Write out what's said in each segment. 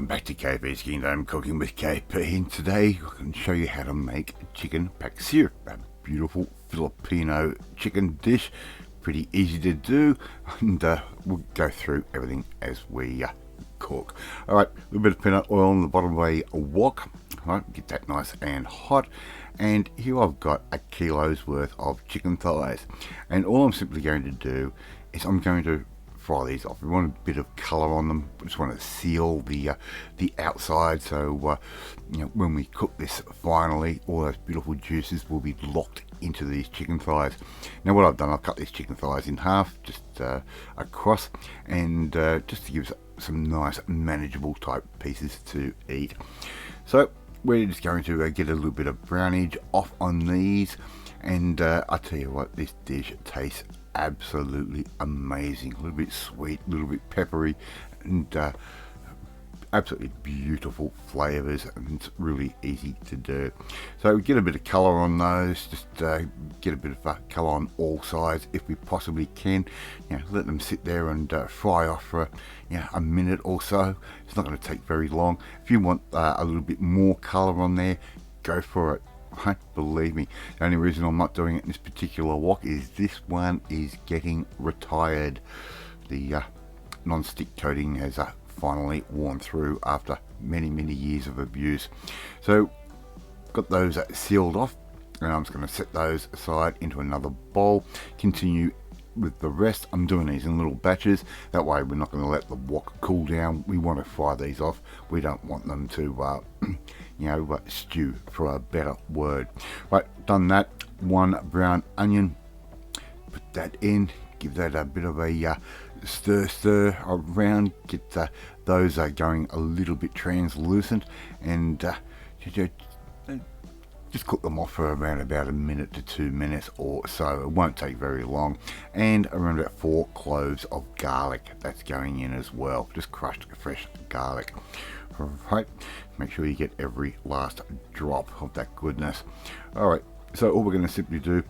back to KP's Kingdom, cooking with KP, and today I can show you how to make chicken Paksiw, a beautiful Filipino chicken dish. Pretty easy to do, and we'll go through everything as we cook. Alright, a little bit of peanut oil on the bottom of a wok. Alright, get that nice and hot. And here I've got a kilo's worth of chicken thighs, and all I'm simply going to do is I'm going to fry these off. We want a bit of colour on them. We just want to seal the outside, so you know, when we cook this finally, all those beautiful juices will be locked into these chicken thighs. Now what I've done, I've cut these chicken thighs in half, just across, and just to give us some nice manageable type pieces to eat. So we're just going to get a little bit of brownage off on these, and I tell you what, this dish tastes absolutely amazing. A little bit sweet, a little bit peppery, and absolutely beautiful flavors, and it's really easy to do. So get a bit of color on those, just get a bit of color on all sides if we possibly can. You know, let them sit there and fry off for a minute or so. It's not going to take very long. If you want a little bit more color on there, go for it. Right, believe me, the only reason I'm not doing it in this particular wok is this one is getting retired. The non-stick coating has finally worn through after many years of abuse. So got those sealed off, and I'm just going to set those aside into another bowl. Continue with the rest. I'm doing these in little batches, that way we're not going to let the wok cool down. We want to fry these off. We don't want them to stew, for a better word. Right, done that. One brown onion, put that in, give that a bit of a stir around, get those going a little bit translucent, and just cook them off for around about a minute to 2 minutes or so. It won't take very long. And around about 4 cloves of garlic, that's going in as well, just crushed fresh garlic. Alright, make sure you get every last drop of that goodness. Alright, so all we're going to simply do,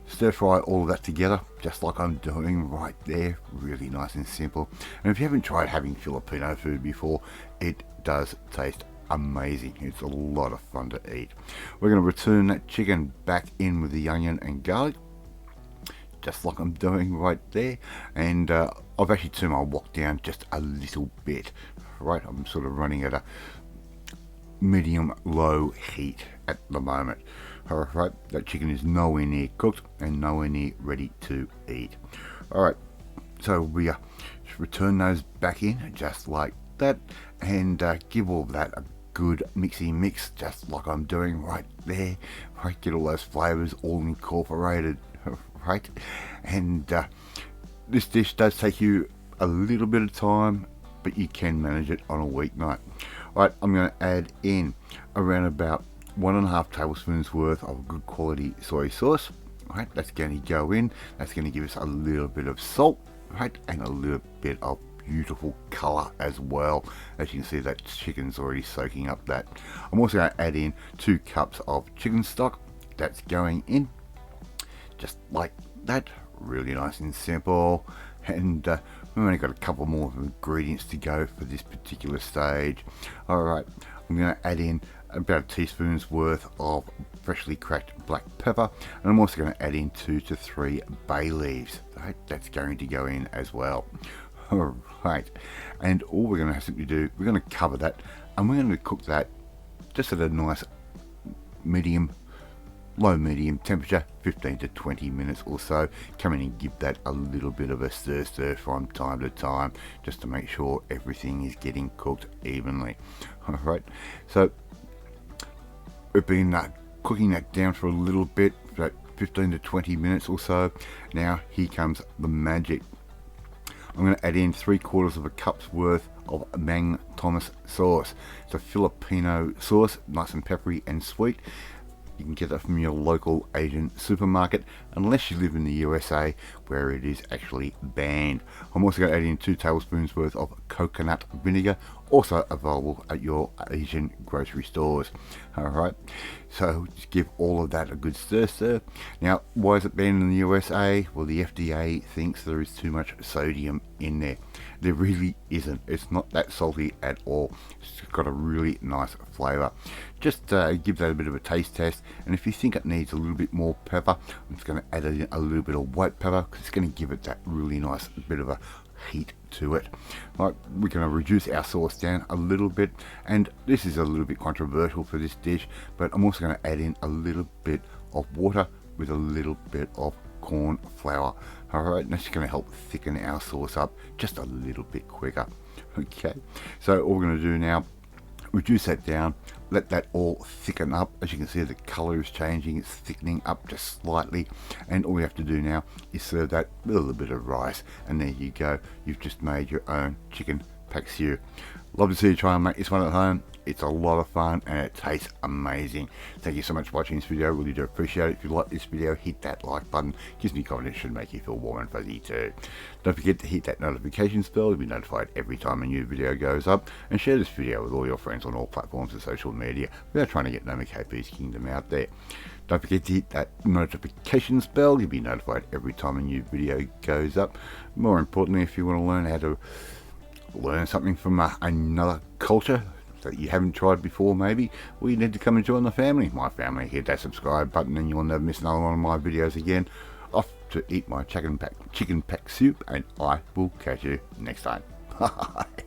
stir fry all of that together, just like I'm doing right there. Really nice and simple. And if you haven't tried having Filipino food before, it does taste amazing. It's a lot of fun to eat. We're going to return that chicken back in with the onion and garlic, just like I'm doing right there. And I've actually turned my wok down just a little bit. Right, I'm sort of running at a medium low heat at the moment. Alright, that chicken is nowhere near cooked and nowhere near ready to eat. Alright, so we return those back in just like that, and give all that a good mixy mix, just like I'm doing right there. Right, get all those flavors all incorporated. Right, and this dish does take you a little bit of time, but you can manage it on a weeknight. Right, I'm going to add in around about 1.5 tablespoons worth of good quality soy sauce. Right, that's going to go in. That's going to give us a little bit of salt, right, and a little bit of beautiful color as well. As you can see, that chicken's already soaking up that. I'm also going to add in 2 cups of chicken stock. That's going in just like that. Really nice and simple. And we've only got a couple more ingredients to go for this particular stage. Alright, I'm going to add in about a teaspoon's worth of freshly cracked black pepper, and I'm also going to add in 2 to 3 bay leaves. Right, that's going to go in as well. Alright, and all we're going to simply do, we're going to cover that, and we're going to cook that just at a nice low medium temperature, 15 to 20 minutes or so. Come in and give that a little bit of a stir from time to time, just to make sure everything is getting cooked evenly. Alright, so we've been cooking that down for a little bit, about 15 to 20 minutes or so. Now here comes the magic. I'm going to add in 3/4 cup's worth of Mang Thomas sauce. It's a Filipino sauce, nice and peppery and sweet. You can get that from your local Asian supermarket. unless you live in the USA, where it is actually banned. I'm also going to add in 2 tablespoons worth of coconut vinegar, also available at your Asian grocery stores. Alright, so just give all of that a good stir. Now, why is it banned in the USA? Well, the FDA thinks there is too much sodium in there. There really isn't. It's not that salty at all. It's got a really nice flavour. Just give that a bit of a taste test, and if you think it needs a little bit more pepper, I'm just going to add in a little bit of white pepper, because it's going to give it that really nice bit of a heat to it. Right, we're going to reduce our sauce down a little bit, and this is a little bit controversial for this dish, but I'm also going to add in a little bit of water with a little bit of corn flour. Alright, that's going to help thicken our sauce up just a little bit quicker. Okay, so all we're going to do now, reduce that down, let that all thicken up. As you can see, the color is changing, it's thickening up just slightly, and all we have to do now is serve that with a little bit of rice, and there you go, you've just made your own chicken paksiw. Love to see you try and make this one at home. It's a lot of fun and it tastes amazing. Thank you so much for watching this video. Really do appreciate it. If you like this video, hit that like button. Gives me confidence, should make you feel warm and fuzzy too. Don't forget to hit that notifications bell to be notified every time a new video goes up, and share this video with all your friends on all platforms of social media. We are trying to get known as KP's Kingdom out there. Don't forget to hit that notifications bell. You'll be notified every time a new video goes up. More importantly, if you want to learn how to learn something from another culture that you haven't tried before, maybe, well, you need to come and join the family. My family. Hit that subscribe button and you'll never miss another one of my videos again. Off to eat my chicken paksiw, and I will catch you next time. Bye.